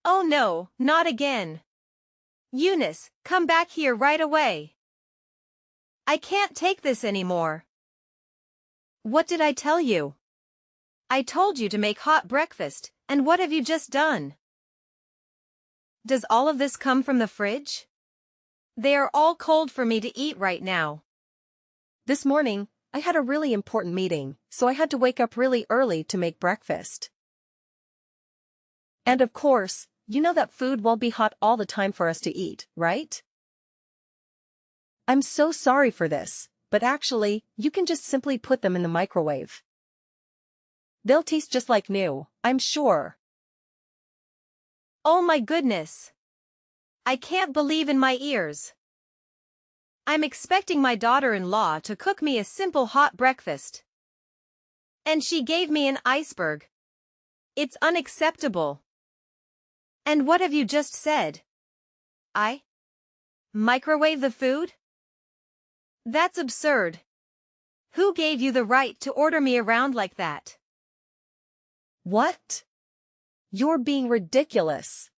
Oh no, not again. Eunice, come back here right away. I can't take this anymore. What did I tell you? I told you to make hot breakfast, and what have you just done? Does all of this come from the fridge? They are all cold for me to eat right now. This morning, I had a really important meeting, so I had to wake up really early to make breakfast. And of course, you know that food won't be hot all the time for us to eat, right? I'm so sorry for this, but actually, you can just simply put them in the microwave. They'll taste just like new, I'm sure. Oh my goodness. I can't believe in my ears. I'm expecting my daughter-in-law to cook me a simple hot breakfast. And she gave me an iceberg. It's unacceptable. And what have you just said? I microwave the food? That's absurd. Who gave you the right to order me around like that? What? You're being ridiculous.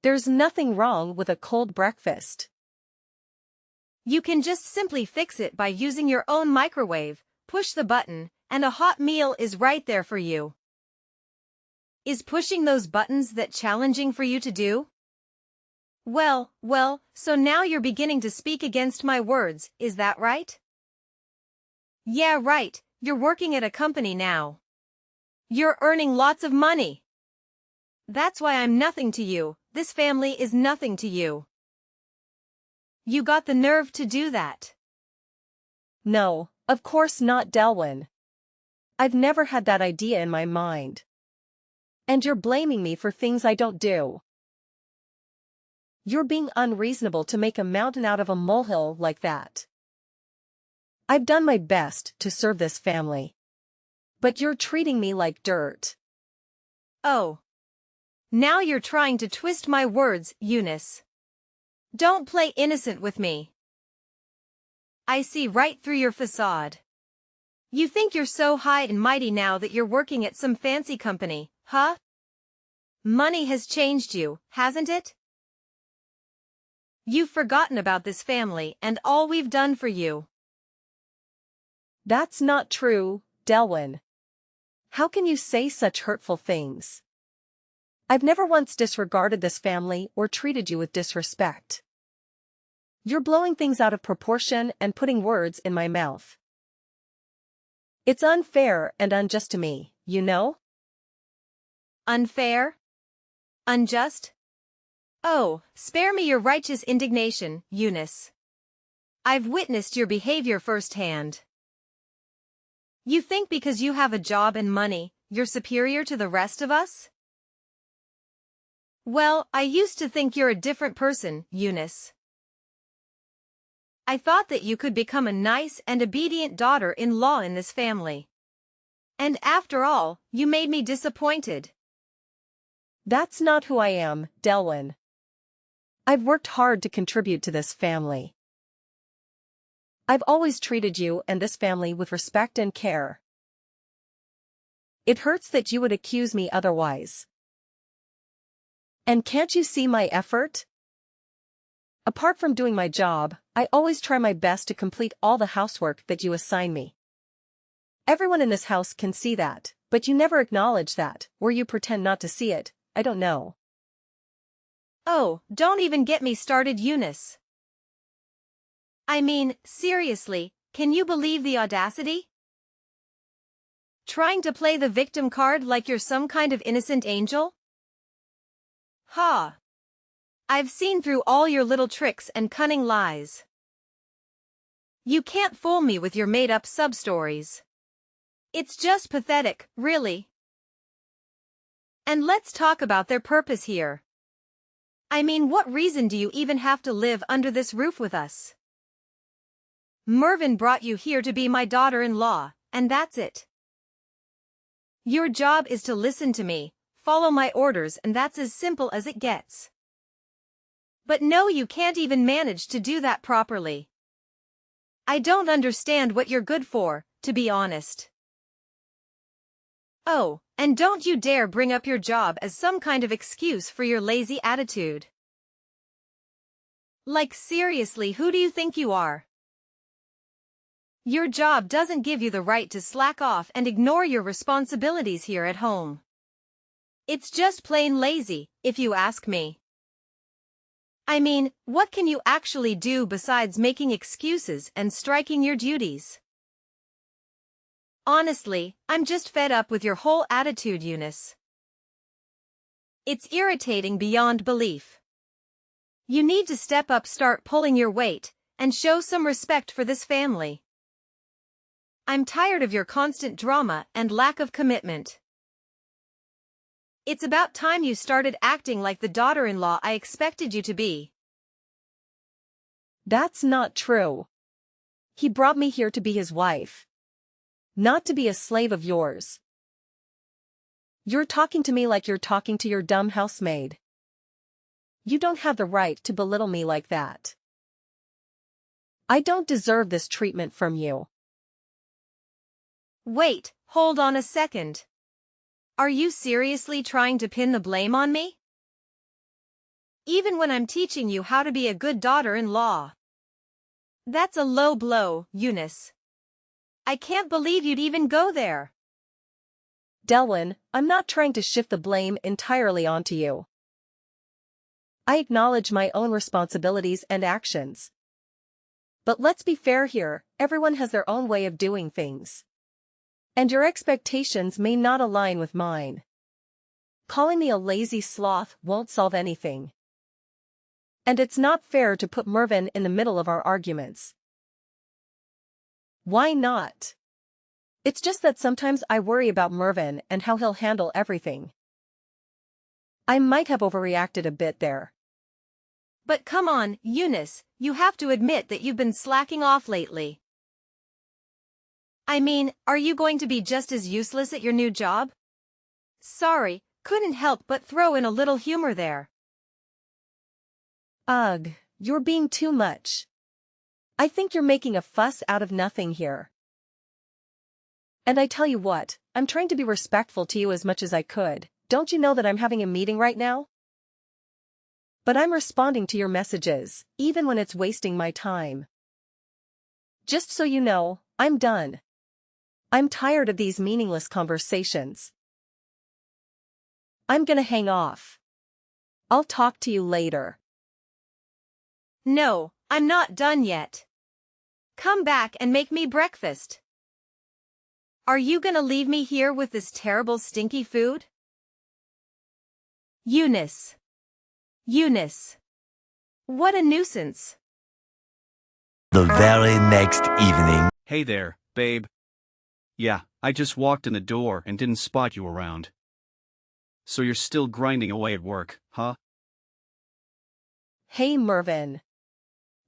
There's nothing wrong with a cold breakfast. You can just simply fix it by using your own microwave, push the button, and a hot meal is right there for you. Is pushing those buttons that challenging for you to do? Well, so now you're beginning to speak against my words, is that right? Yeah, right, you're working at a company now. You're earning lots of money. That's why I'm nothing to you, this family is nothing to you. You got the nerve to do that. No, of course not, Delwyn. I've never had that idea in my mind. And you're blaming me for things I don't do. You're being unreasonable to make a mountain out of a molehill like that. I've done my best to serve this family. But you're treating me like dirt. Oh. Now you're trying to twist my words, Eunice. Don't play innocent with me. I see right through your facade. You think you're so high and mighty now that you're working at some fancy company, huh? Money has changed you, hasn't it? You've forgotten about this family and all we've done for you. That's not true, Delwyn. How can you say such hurtful things? I've never once disregarded this family or treated you with disrespect. You're blowing things out of proportion and putting words in my mouth. It's unfair and unjust to me, you know? Unfair? Unjust? Oh, spare me your righteous indignation, Eunice. I've witnessed your behavior firsthand. You think because you have a job and money, you're superior to the rest of us? Well, I used to think you're a different person, Eunice. I thought that you could become a nice and obedient daughter-in-law in this family. And after all, you made me disappointed. That's not who I am, Delwyn. I've worked hard to contribute to this family. I've always treated you and this family with respect and care. It hurts that you would accuse me otherwise. And can't you see my effort? Apart from doing my job, I always try my best to complete all the housework that you assign me. Everyone in this house can see that, but you never acknowledge that, or you pretend not to see it, I don't know. Oh, don't even get me started, Eunice. I mean, seriously, can you believe the audacity? Trying to play the victim card like you're some kind of innocent angel? Ha! I've seen through all your little tricks and cunning lies. You can't fool me with your made-up sub-stories. It's just pathetic, really. And let's talk about their purpose here. I mean, what reason do you even have to live under this roof with us? Mervyn brought you here to be my daughter-in-law, and that's it. Your job is to listen to me, follow my orders, and that's as simple as it gets. But no, you can't even manage to do that properly. I don't understand what you're good for, to be honest. Oh, and don't you dare bring up your job as some kind of excuse for your lazy attitude. Like seriously, who do you think you are? Your job doesn't give you the right to slack off and ignore your responsibilities here at home. It's just plain lazy, if you ask me. I mean, what can you actually do besides making excuses and striking your duties? Honestly, I'm just fed up with your whole attitude, Eunice. It's irritating beyond belief. You need to step up, start pulling your weight, and show some respect for this family. I'm tired of your constant drama and lack of commitment. It's about time you started acting like the daughter-in-law I expected you to be. That's not true. He brought me here to be his wife. Not to be a slave of yours. You're talking to me like you're talking to your dumb housemaid. You don't have the right to belittle me like that. I don't deserve this treatment from you. Wait, hold on a second. Are you seriously trying to pin the blame on me? Even when I'm teaching you how to be a good daughter-in-law. That's a low blow, Eunice. I can't believe you'd even go there. Delwyn, I'm not trying to shift the blame entirely onto you. I acknowledge my own responsibilities and actions. But let's be fair here, everyone has their own way of doing things. And your expectations may not align with mine. Calling me a lazy sloth won't solve anything. And it's not fair to put Mervyn in the middle of our arguments. Why not? It's just that sometimes I worry about Mervyn and how he'll handle everything. I might have overreacted a bit there. But come on, Eunice, you have to admit that you've been slacking off lately. I mean, are you going to be just as useless at your new job? Sorry, couldn't help but throw in a little humor there. Ugh, you're being too much. I think you're making a fuss out of nothing here. And I tell you what, I'm trying to be respectful to you as much as I could. Don't you know that I'm having a meeting right now? But I'm responding to your messages, even when it's wasting my time. Just so you know, I'm done. I'm tired of these meaningless conversations. I'm gonna hang off. I'll talk to you later. No, I'm not done yet. Come back and make me breakfast. Are you gonna leave me here with this terrible stinky food? Eunice. Eunice. What a nuisance. The very next evening. Hey there, babe. Yeah, I just walked in the door and didn't spot you around. So you're still grinding away at work, huh? Hey Mervyn.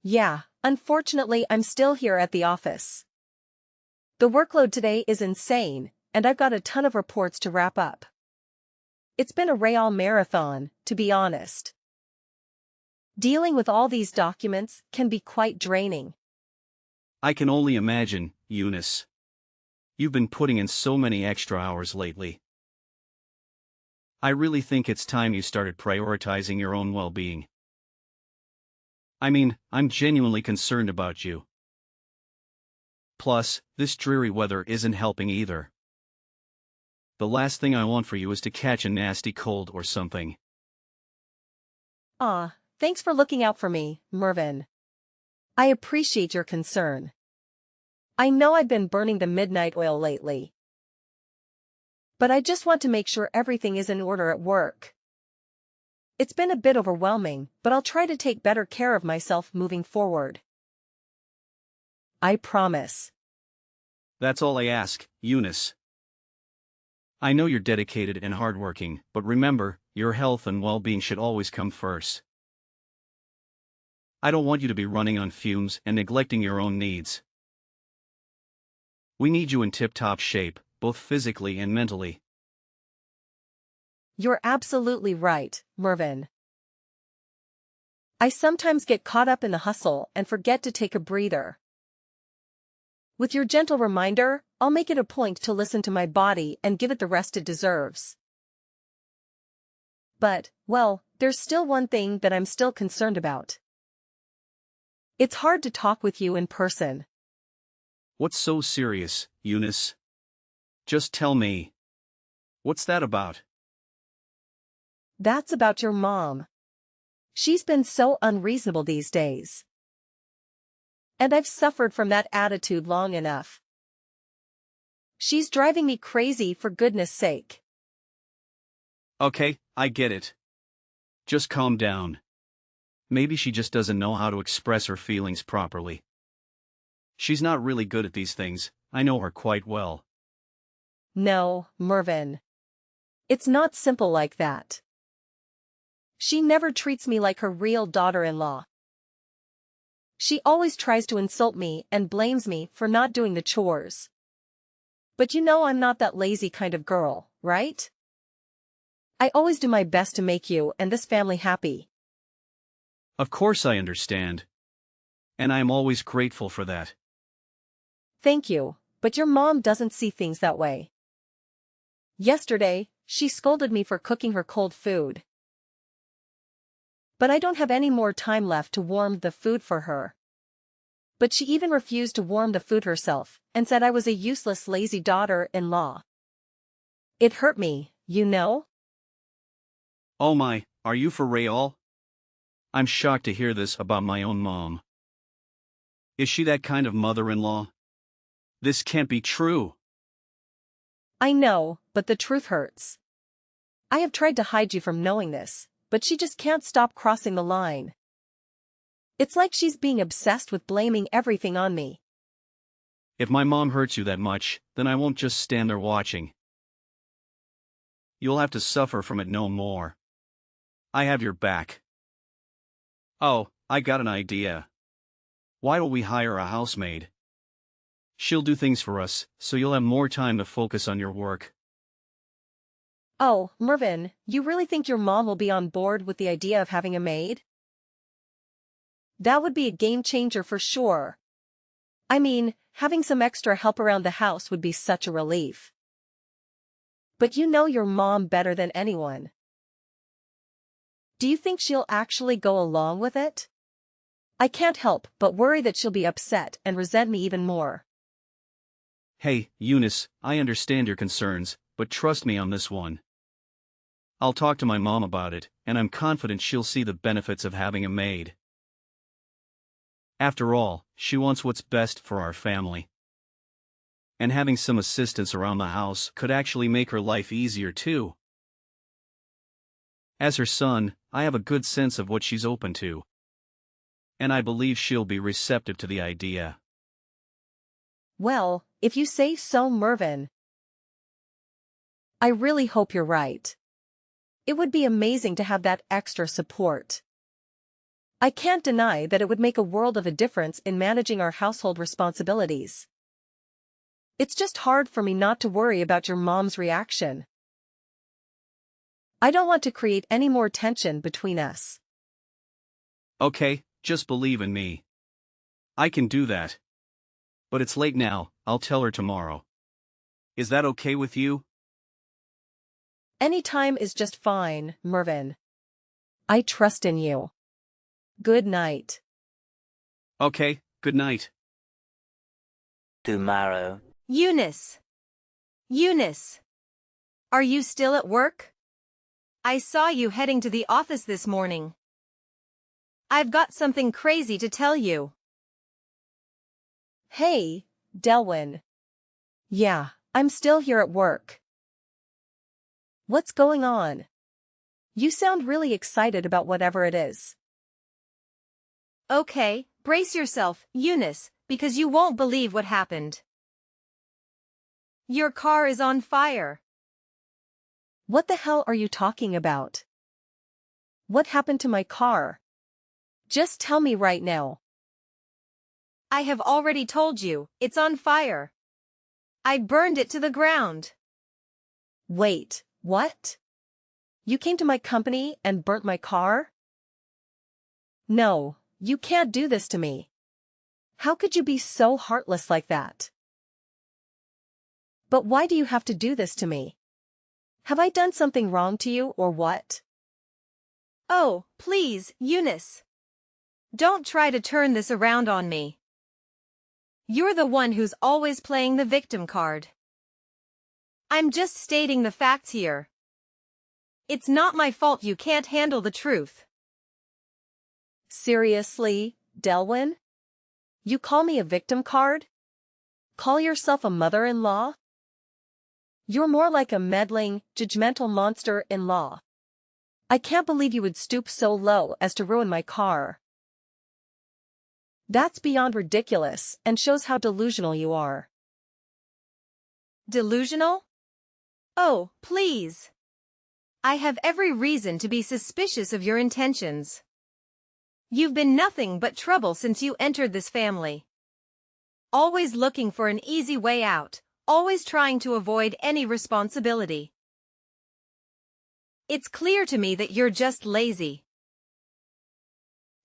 Yeah, unfortunately I'm still here at the office. The workload today is insane, and I've got a ton of reports to wrap up. It's been a real marathon, to be honest. Dealing with all these documents can be quite draining. I can only imagine, Eunice. You've been putting in so many extra hours lately. I really think it's time you started prioritizing your own well-being. I mean, I'm genuinely concerned about you. Plus, this dreary weather isn't helping either. The last thing I want for you is to catch a nasty cold or something. Thanks for looking out for me, Mervyn. I appreciate your concern. I know I've been burning the midnight oil lately. But I just want to make sure everything is in order at work. It's been a bit overwhelming, but I'll try to take better care of myself moving forward. I promise. That's all I ask, Eunice. I know you're dedicated and hardworking, but remember, your health and well-being should always come first. I don't want you to be running on fumes and neglecting your own needs. We need you in tip-top shape, both physically and mentally. You're absolutely right, Mervyn. I sometimes get caught up in the hustle and forget to take a breather. With your gentle reminder, I'll make it a point to listen to my body and give it the rest it deserves. But, well, there's still one thing that I'm still concerned about. It's hard to talk with you in person. What's so serious, Eunice? Just tell me. What's that about? That's about your mom. She's been so unreasonable these days. And I've suffered from that attitude long enough. She's driving me crazy, for goodness sake. Okay, I get it. Just calm down. Maybe she just doesn't know how to express her feelings properly. She's not really good at these things, I know her quite well. No, Mervyn. It's not simple like that. She never treats me like her real daughter-in-law. She always tries to insult me and blames me for not doing the chores. But you know I'm not that lazy kind of girl, right? I always do my best to make you and this family happy. Of course I understand. And I'm always grateful for that. Thank you, but your mom doesn't see things that way. Yesterday, she scolded me for cooking her cold food. But I don't have any more time left to warm the food for her. But she even refused to warm the food herself, and said I was a useless, lazy daughter-in-law. It hurt me, you know? Oh my, are you for real? I'm shocked to hear this about my own mom. Is she that kind of mother-in-law? This can't be true. I know, but the truth hurts. I have tried to hide you from knowing this, but she just can't stop crossing the line. It's like she's being obsessed with blaming everything on me. If my mom hurts you that much, then I won't just stand there watching. You'll have to suffer from it no more. I have your back. Oh, I got an idea. Why don't we hire a housemaid? She'll do things for us, so you'll have more time to focus on your work. Oh, Mervyn, you really think your mom will be on board with the idea of having a maid? That would be a game changer for sure. I mean, having some extra help around the house would be such a relief. But you know your mom better than anyone. Do you think she'll actually go along with it? I can't help but worry that she'll be upset and resent me even more. Hey, Eunice, I understand your concerns, but trust me on this one. I'll talk to my mom about it, and I'm confident she'll see the benefits of having a maid. After all, she wants what's best for our family. And having some assistance around the house could actually make her life easier too. As her son, I have a good sense of what she's open to. And I believe she'll be receptive to the idea. Well, if you say so, Mervyn. I really hope you're right. It would be amazing to have that extra support. I can't deny that it would make a world of a difference in managing our household responsibilities. It's just hard for me not to worry about your mom's reaction. I don't want to create any more tension between us. Okay, just believe in me. I can do that. But it's late now, I'll tell her tomorrow. Is that okay with you? Any time is just fine, Mervyn. I trust in you. Good night. Okay, good night. Tomorrow. Eunice. Eunice. Are you still at work? I saw you heading to the office this morning. I've got something crazy to tell you. Hey, Delwyn. Yeah, I'm still here at work. What's going on? You sound really excited about whatever it is. Okay, brace yourself, Eunice, because you won't believe what happened. Your car is on fire. What the hell are you talking about? What happened to my car? Just tell me right now. I have already told you, it's on fire. I burned it to the ground. Wait, what? You came to my company and burnt my car? No, you can't do this to me. How could you be so heartless like that? But why do you have to do this to me? Have I done something wrong to you or what? Oh, please, Eunice. Don't try to turn this around on me. You're the one who's always playing the victim card. I'm just stating the facts here. It's not my fault you can't handle the truth. Seriously, Delwyn? You call me a victim card? Call yourself a mother-in-law? You're more like a meddling, judgmental monster-in-law. I can't believe you would stoop so low as to ruin my car. That's beyond ridiculous and shows how delusional you are. Delusional? Oh, please. I have every reason to be suspicious of your intentions. You've been nothing but trouble since you entered this family. Always looking for an easy way out, always trying to avoid any responsibility. It's clear to me that you're just lazy.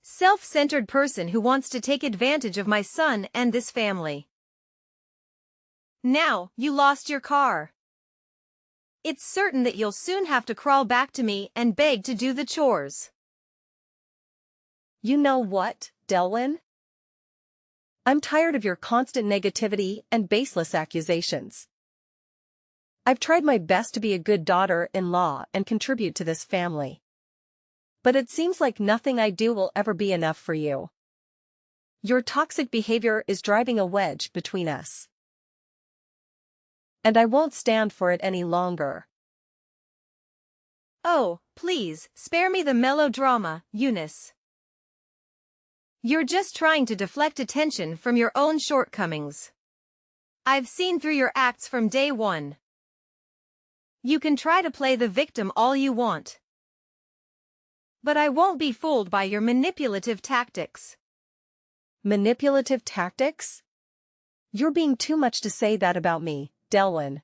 Self-centered person who wants to take advantage of my son and this family. Now, you lost your car. It's certain that you'll soon have to crawl back to me and beg to do the chores. You know what, Delwyn? I'm tired of your constant negativity and baseless accusations. I've tried my best to be a good daughter-in-law and contribute to this family. But it seems like nothing I do will ever be enough for you. Your toxic behavior is driving a wedge between us. And I won't stand for it any longer. Oh, please, spare me the melodrama, Eunice. You're just trying to deflect attention from your own shortcomings. I've seen through your acts from day one. You can try to play the victim all you want. But I won't be fooled by your manipulative tactics. Manipulative tactics? You're being too much to say that about me, Delwyn.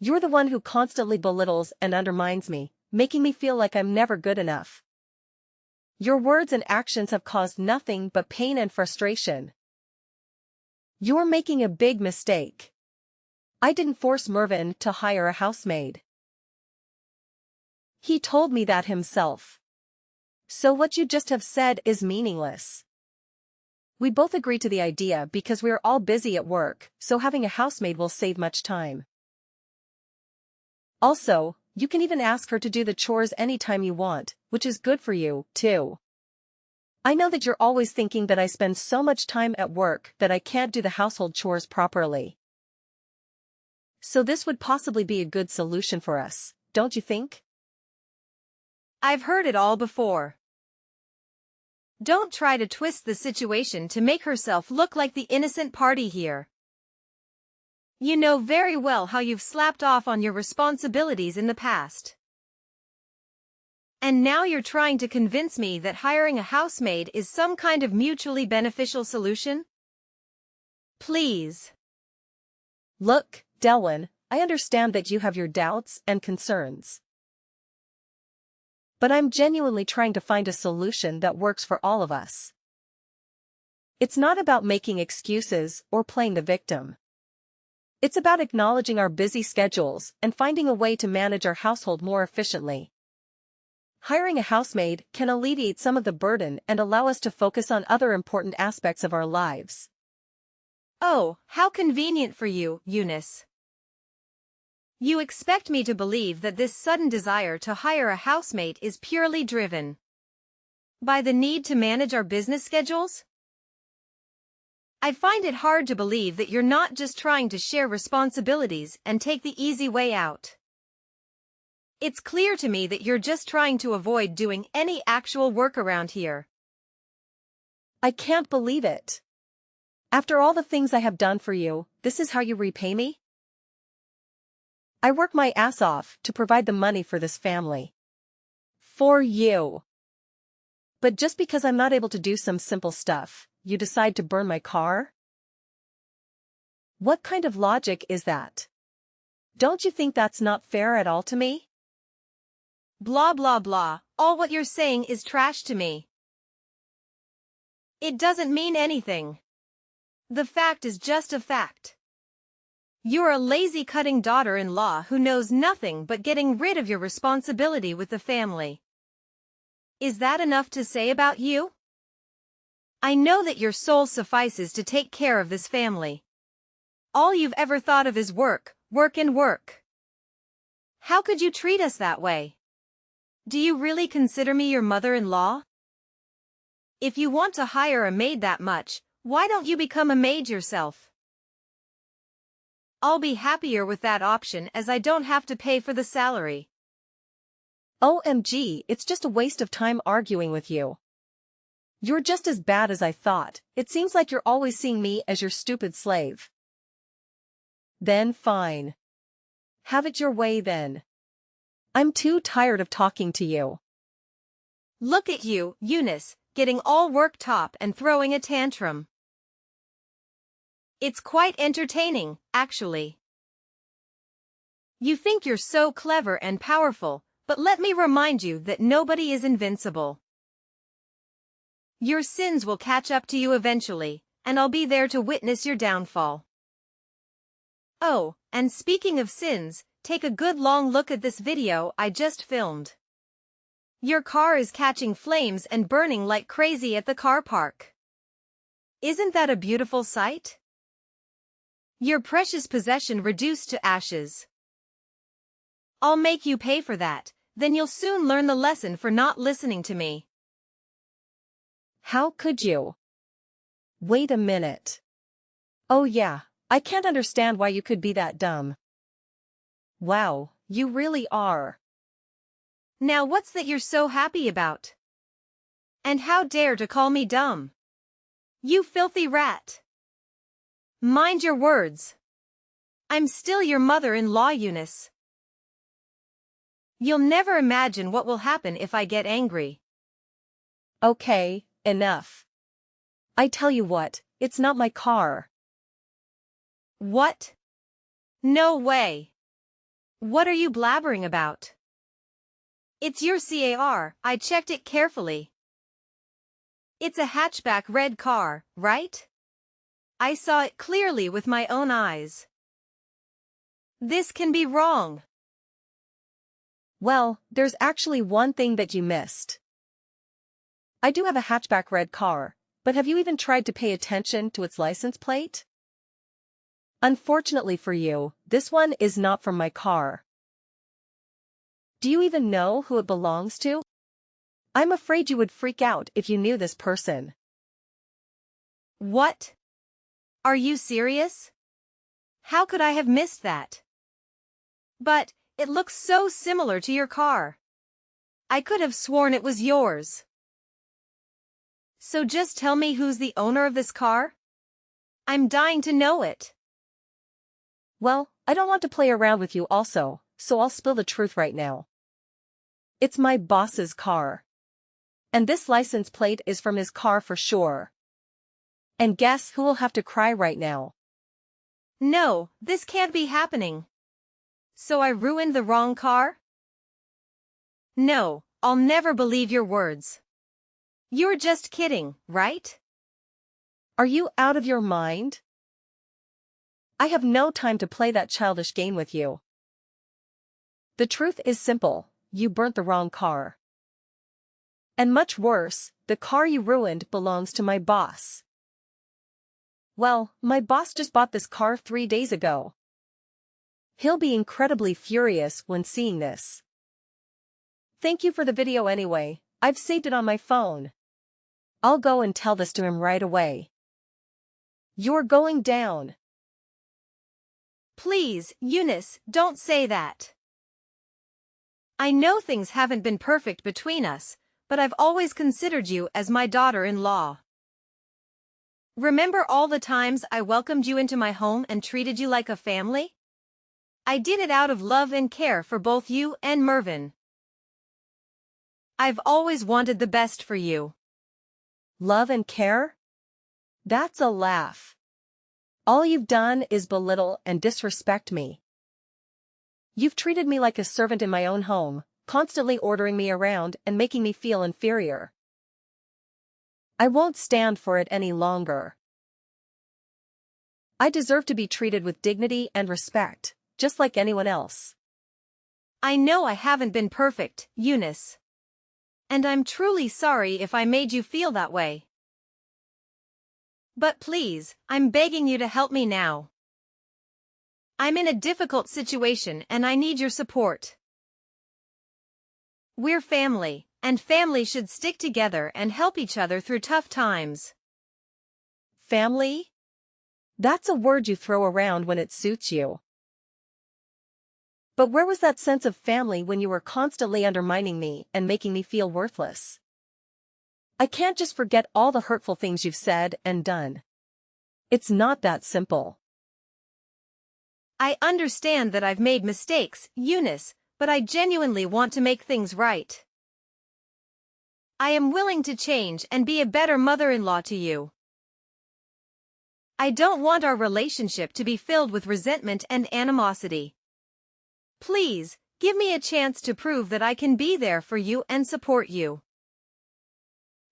You're the one who constantly belittles and undermines me, making me feel like I'm never good enough. Your words and actions have caused nothing but pain and frustration. You're making a big mistake. I didn't force Mervyn to hire a housemaid. He told me that himself. So what you just have said is meaningless. We both agree to the idea because we're all busy at work, so having a housemaid will save much time. Also, you can even ask her to do the chores anytime you want, which is good for you, too. I know that you're always thinking that I spend so much time at work that I can't do the household chores properly. So this would possibly be a good solution for us, don't you think? I've heard it all before. Don't try to twist the situation to make herself look like the innocent party here. You know very well how you've slapped off on your responsibilities in the past. And now you're trying to convince me that hiring a housemaid is some kind of mutually beneficial solution? Please. Look, Delwyn, I understand that you have your doubts and concerns. But I'm genuinely trying to find a solution that works for all of us. It's not about making excuses or playing the victim. It's about acknowledging our busy schedules and finding a way to manage our household more efficiently. Hiring a housemaid can alleviate some of the burden and allow us to focus on other important aspects of our lives. Oh, how convenient for you, Eunice. You expect me to believe that this sudden desire to hire a housemaid is purely driven by the need to manage our business schedules? I find it hard to believe that you're not just trying to share responsibilities and take the easy way out. It's clear to me that you're just trying to avoid doing any actual work around here. I can't believe it. After all the things I have done for you, this is how you repay me? I work my ass off to provide the money for this family. For you. But just because I'm not able to do some simple stuff, you decide to burn my car? What kind of logic is that? Don't you think that's not fair at all to me? Blah blah blah, all what you're saying is trash to me. It doesn't mean anything. The fact is just a fact. You're a lazy cutting daughter-in-law who knows nothing but getting rid of your responsibility with the family. Is that enough to say about you? I know that your soul suffices to take care of this family. All you've ever thought of is work, work and work. How could you treat us that way? Do you really consider me your mother-in-law? If you want to hire a maid that much, why don't you become a maid yourself? I'll be happier with that option as I don't have to pay for the salary. OMG, it's just a waste of time arguing with you. You're just as bad as I thought. It seems like you're always seeing me as your stupid slave. Then fine. Have it your way then. I'm too tired of talking to you. Look at you, Eunice, getting all worked up and throwing a tantrum. It's quite entertaining, actually. You think you're so clever and powerful, but let me remind you that nobody is invincible. Your sins will catch up to you eventually, and I'll be there to witness your downfall. Oh, and speaking of sins, take a good long look at this video I just filmed. Your car is catching flames and burning like crazy at the car park. Isn't that a beautiful sight? Your precious possession reduced to ashes. I'll make you pay for that, then you'll soon learn the lesson for not listening to me. How could you? Wait a minute. Oh yeah, I can't understand why you could be that dumb. Wow, you really are. Now what's that you're so happy about? And how dare to call me dumb? You filthy rat. Mind your words. I'm still your mother-in-law, Eunice. You'll never imagine what will happen if I get angry. Okay, enough. I tell you what, it's not my car. What? No way. What are you blabbering about? It's your car, I checked it carefully. It's a hatchback red car, right? I saw it clearly with my own eyes. This can be wrong. Well, there's actually one thing that you missed. I do have a hatchback red car, but have you even tried to pay attention to its license plate? Unfortunately for you, this one is not from my car. Do you even know who it belongs to? I'm afraid you would freak out if you knew this person. What? Are you serious? How could I have missed that? But, it looks so similar to your car. I could have sworn it was yours. So just tell me who's the owner of this car? I'm dying to know it. Well, I don't want to play around with you also, so I'll spill the truth right now. It's my boss's car. And this license plate is from his car for sure. And guess who will have to cry right now? No, this can't be happening. So I ruined the wrong car? No, I'll never believe your words. You're just kidding, right? Are you out of your mind? I have no time to play that childish game with you. The truth is simple, you burnt the wrong car. And much worse, the car you ruined belongs to my boss. Well, my boss just bought this car 3 days ago. He'll be incredibly furious when seeing this. Thank you for the video anyway, I've saved it on my phone. I'll go and tell this to him right away. You're going down. Please, Eunice, don't say that. I know things haven't been perfect between us, but I've always considered you as my daughter-in-law. Remember all the times I welcomed you into my home and treated you like a family? I did it out of love and care for both you and Mervyn. I've always wanted the best for you. Love and care? That's a laugh. All you've done is belittle and disrespect me. You've treated me like a servant in my own home, constantly ordering me around and making me feel inferior. I won't stand for it any longer. I deserve to be treated with dignity and respect, just like anyone else. I know I haven't been perfect, Eunice. And I'm truly sorry if I made you feel that way. But please, I'm begging you to help me now. I'm in a difficult situation and I need your support. We're family, and family should stick together and help each other through tough times. Family? That's a word you throw around when it suits you. But where was that sense of family when you were constantly undermining me and making me feel worthless? I can't just forget all the hurtful things you've said and done. It's not that simple. I understand that I've made mistakes, Eunice, but I genuinely want to make things right. I am willing to change and be a better mother-in-law to you. I don't want our relationship to be filled with resentment and animosity. Please, give me a chance to prove that I can be there for you and support you.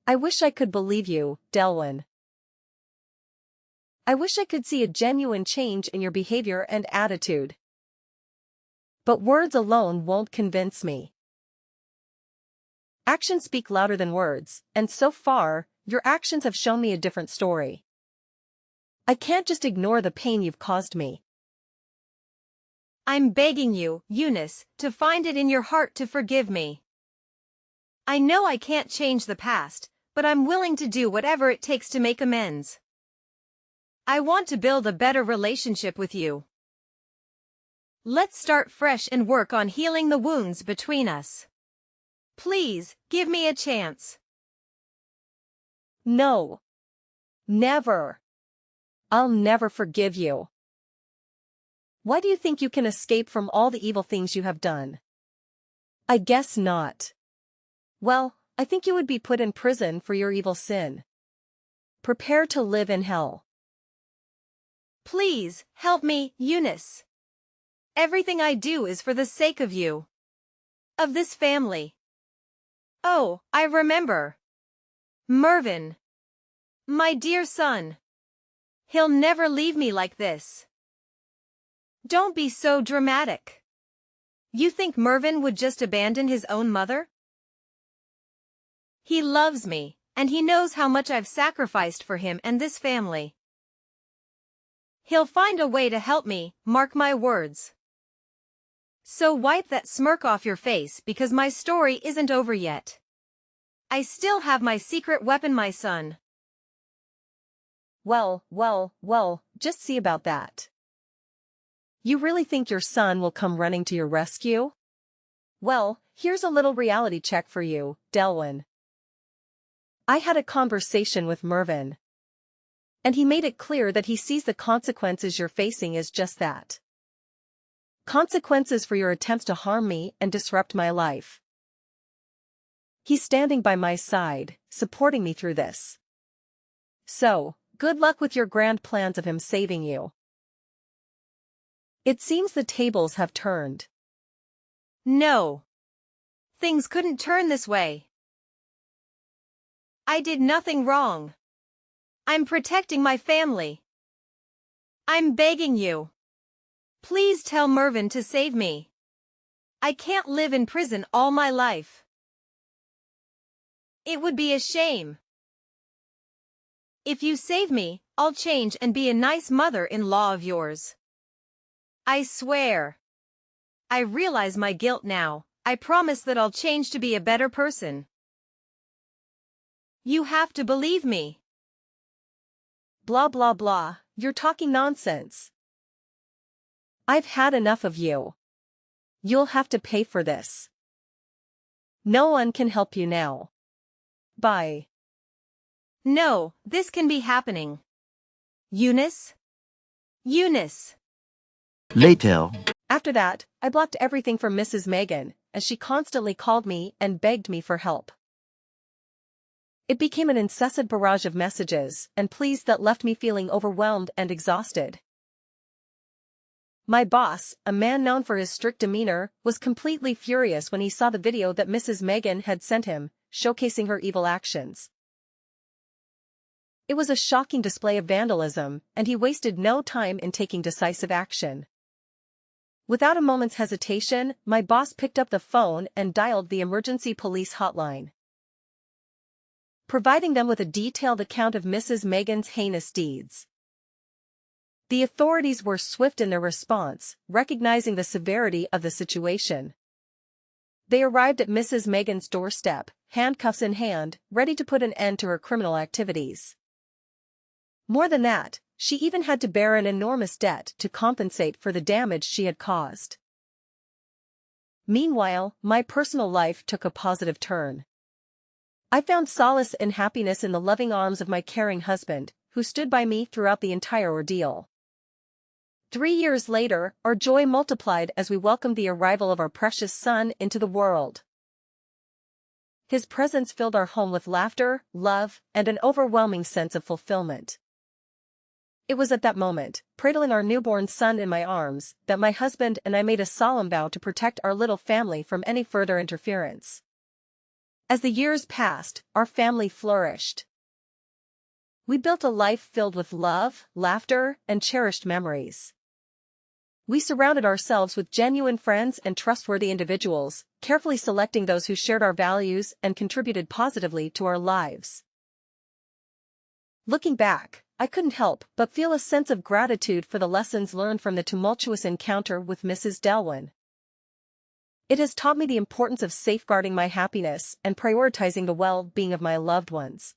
I wish I could believe you, Delwyn. I wish I could see a genuine change in your behavior and attitude. But words alone won't convince me. Actions speak louder than words, and so far, your actions have shown me a different story. I can't just ignore the pain you've caused me. I'm begging you, Eunice, to find it in your heart to forgive me. I know I can't change the past, but I'm willing to do whatever it takes to make amends. I want to build a better relationship with you. Let's start fresh and work on healing the wounds between us. Please, give me a chance. No. Never. I'll never forgive you. Why do you think you can escape from all the evil things you have done? I guess not. Well, I think you would be put in prison for your evil sin. Prepare to live in hell. Please, help me, Eunice. Everything I do is for the sake of you. Of this family. Oh, I remember. Mervyn. My dear son. He'll never leave me like this. Don't be so dramatic. You think Mervyn would just abandon his own mother? He loves me, and he knows how much I've sacrificed for him and this family. He'll find a way to help me, mark my words. So wipe that smirk off your face because my story isn't over yet. I still have my secret weapon, my son. Well, just see about that. You really think your son will come running to your rescue? Well, here's a little reality check for you, Delwyn. I had a conversation with Mervyn. And he made it clear that he sees the consequences you're facing as just that. Consequences for your attempts to harm me and disrupt my life. He's standing by my side, supporting me through this. So, good luck with your grand plans of him saving you. It seems the tables have turned. No. Things couldn't turn this way. I did nothing wrong. I'm protecting my family. I'm begging you. Please tell Mervyn to save me. I can't live in prison all my life. It would be a shame. If you save me, I'll change and be a nice mother-in-law of yours. I swear. I realize my guilt now. I promise that I'll change to be a better person. You have to believe me. Blah blah blah, you're talking nonsense. I've had enough of you. You'll have to pay for this. No one can help you now. Bye. No, this can be happening. Eunice? Eunice. Later. After that, I blocked everything from Mrs. Megan, as she constantly called me and begged me for help. It became an incessant barrage of messages and pleas that left me feeling overwhelmed and exhausted. My boss, a man known for his strict demeanor, was completely furious when he saw the video that Mrs. Megan had sent him, showcasing her evil actions. It was a shocking display of vandalism, and he wasted no time in taking decisive action. Without a moment's hesitation, my boss picked up the phone and dialed the emergency police hotline, providing them with a detailed account of Mrs. Megan's heinous deeds. The authorities were swift in their response, recognizing the severity of the situation. They arrived at Mrs. Megan's doorstep, handcuffs in hand, ready to put an end to her criminal activities. More than that, she even had to bear an enormous debt to compensate for the damage she had caused. Meanwhile, my personal life took a positive turn. I found solace and happiness in the loving arms of my caring husband, who stood by me throughout the entire ordeal. 3 years later, our joy multiplied as we welcomed the arrival of our precious son into the world. His presence filled our home with laughter, love, and an overwhelming sense of fulfillment. It was at that moment, cradling our newborn son in my arms, that my husband and I made a solemn vow to protect our little family from any further interference. As the years passed, our family flourished. We built a life filled with love, laughter, and cherished memories. We surrounded ourselves with genuine friends and trustworthy individuals, carefully selecting those who shared our values and contributed positively to our lives. Looking back, I couldn't help but feel a sense of gratitude for the lessons learned from the tumultuous encounter with Mrs. Delwyn. It has taught me the importance of safeguarding my happiness and prioritizing the well-being of my loved ones.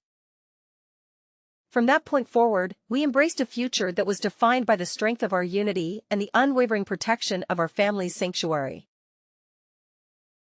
From that point forward, we embraced a future that was defined by the strength of our unity and the unwavering protection of our family's sanctuary.